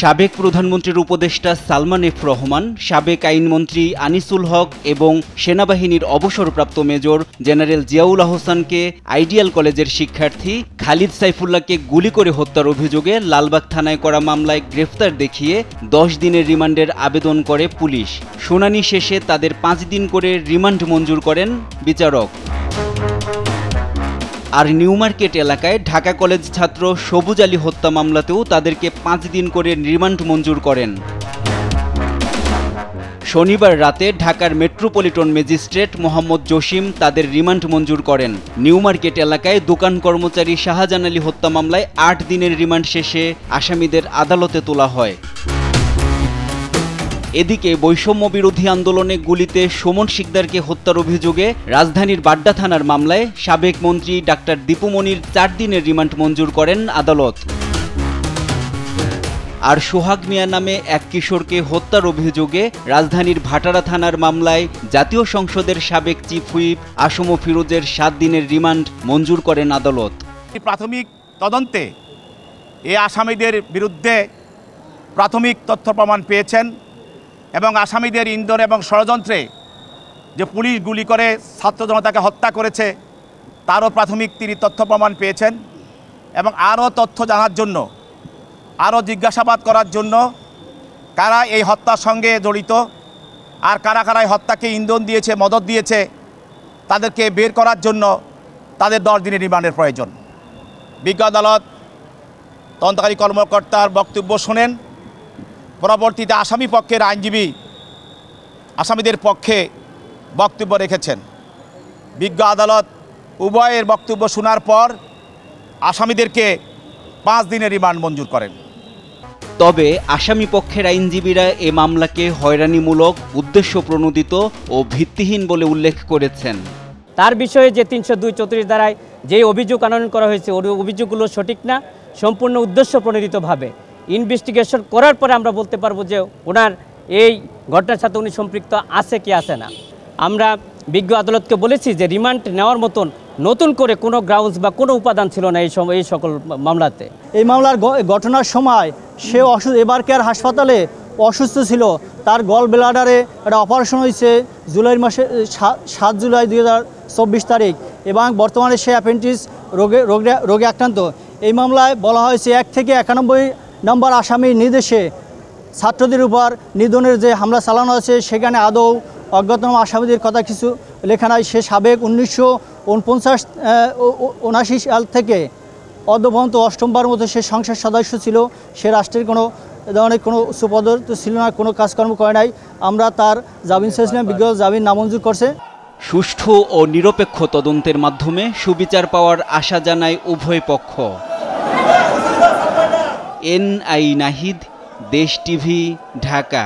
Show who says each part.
Speaker 1: সাবেক প্রধানমন্ত্রীর উপদেষ্টা সালমান এফ রহমান, সাবেক আইনমন্ত্রী আনিসুল হক এবং সেনাবাহিনীর অবসরপ্রাপ্ত মেজর জেনারেল জিয়াউল আহসানকে আইডিয়াল কলেজের শিক্ষার্থী খালিদ সাইফুল্লাহকে গুলি করে হত্যার অভিযোগে লালবাগ থানায় করা মামলায় গ্রেফতার দেখিয়ে 10 দিনের রিমান্ডের আবেদন করে পুলিশ। শুনানি শেষে তাদের 5 দিন করে রিমান্ড মঞ্জুর করেন বিচারক। আর নিউ মার্কেট এলাকায় ঢাকা কলেজ ছাত্র সবুজ আলী হত্যা মামলাতেও তাদেরকে 5 দিন করে রিমান্ড মঞ্জুর করেন। শনিবার রাতে ঢাকার মেট্রোপলিটন ম্যাজিস্ট্রেট মোহাম্মদ জসিম তাদের রিমান্ড মঞ্জুর করেন। নিউ মার্কেট এলাকায় দোকান কর্মচারী শাহজাহান আলী হত্যা মামলায় 8 দিনের রিমান্ড শেষে আসামিদের আদালতে তোলা হয়। এদিকে বৈষম্য বিরোধী আন্দোলনে গুলিতে সুমন শিকদারকে হত্যার অভিযোগে রাজধানীর বাড্ডা থানার মামলায় সাবেক মন্ত্রী ডাক্তার দীপু মনির 4 দিনের রিমান্ড মঞ্জুর করেন আদালত। আর সোহাগ মিয়া নামে এক কিশোরকে হত্যার অভিযোগে রাজধানীর ভাটারা থানার মামলায় জাতীয় সংসদের সাবেক চিফ হুইপ আসম ফিরোজের 7 দিনের রিমান্ড মঞ্জুর করেন আদালত।
Speaker 2: প্রাথমিক তদন্তে এই আসামিদের বিরুদ্ধে প্রাথমিক তথ্য প্রমাণ পেয়েছেন এবং আসামিদের ইন্ধন এবং ষড়যন্ত্রে যে পুলিশ গুলি করে ছাত্র জনতাকে হত্যা করেছে তারও প্রাথমিক তিনি তথ্য প্রমাণ পেয়েছেন এবং আরও তথ্য জানার জন্য, আরও জিজ্ঞাসাবাদ করার জন্য কারা এই হত্যার সঙ্গে জড়িত আর কারা কারা এই হত্যাকে ইন্ধন দিয়েছে, মদত দিয়েছে তাদেরকে বের করার জন্য তাদের 10 দিনের রিমান্ডের প্রয়োজন। বিজ্ঞ আদালত তদন্তকারী কর্মকর্তার বক্তব্য শোনেন। পরবর্তীতে আসামি পক্ষের আইনজীবী আসামিদের পক্ষে বক্তব্য রেখেছেন। বিজ্ঞ আদালত উভয়ের বক্তব্য শোনার পর আসামিদেরকে 5 দিনের রিমান্ড মঞ্জুর করেন।
Speaker 1: তবে আসামি পক্ষের আইনজীবীরা এ মামলাকে হয়রানিমূলক, উদ্দেশ্যপ্রণোদিত ও ভিত্তিহীন বলে উল্লেখ করেছেন।
Speaker 3: তার বিষয়ে যে 302-34 ধারায় যে অভিযোগ আনয়ন করা হয়েছে ওই অভিযোগগুলো সঠিক না, সম্পূর্ণ উদ্দেশ্যপ্রণোদিতভাবে ইনভেস্টিগেশন করার পরে আমরা বলতে পারবো যে ওনার এই ঘটনার সাথে উনি সম্পৃক্ত আছে কি আছে না। আমরা বিজ্ঞ আদালতকে বলেছি যে রিমান্ড নেওয়ার মতন নতুন করে কোনো গ্রাউন্ডস বা কোনো উপাদান ছিল না এই সকল মামলাতে।
Speaker 4: এই মামলার ঘটনার সময় সে এবারকার হাসপাতালে অসুস্থ ছিল। তার গল ব্লাডারে একটা অপারেশন হয়েছে জুলাই মাসে 7 জুলাই 2024 তারিখ এবং বর্তমানে সে অ্যাপেন্ডিক্স রোগে আক্রান্ত। এই মামলায় বলা হয়েছে 1 থেকে 91 নম্বর আসামির নির্দেশে ছাত্রদের উপর নিধনের যে হামলা চালানো হয়েছে সেখানে আদৌ অজ্ঞাতনামা আসামিদের কথা কিছু লেখা নাই। সে সাবেক 1979 সাল থেকে অদ্যপর্যন্ত 8বার মতো সে সংসদ সদস্য ছিল। সে রাষ্ট্রের কোনো ধরনের কোনো সুপদস্থ ছিল না, কোনো কাজকর্ম করে নাই। আমরা তার জামিন চেয়েছিলাম, বিজ্ঞ জামিন নামঞ্জুর করছে।
Speaker 1: সুষ্ঠু ও নিরপেক্ষ তদন্তের মাধ্যমে সুবিচার পাওয়ার আশা জানায় উভয় পক্ষ। NI নাহিদ, দেশ টিভি, ঢাকা।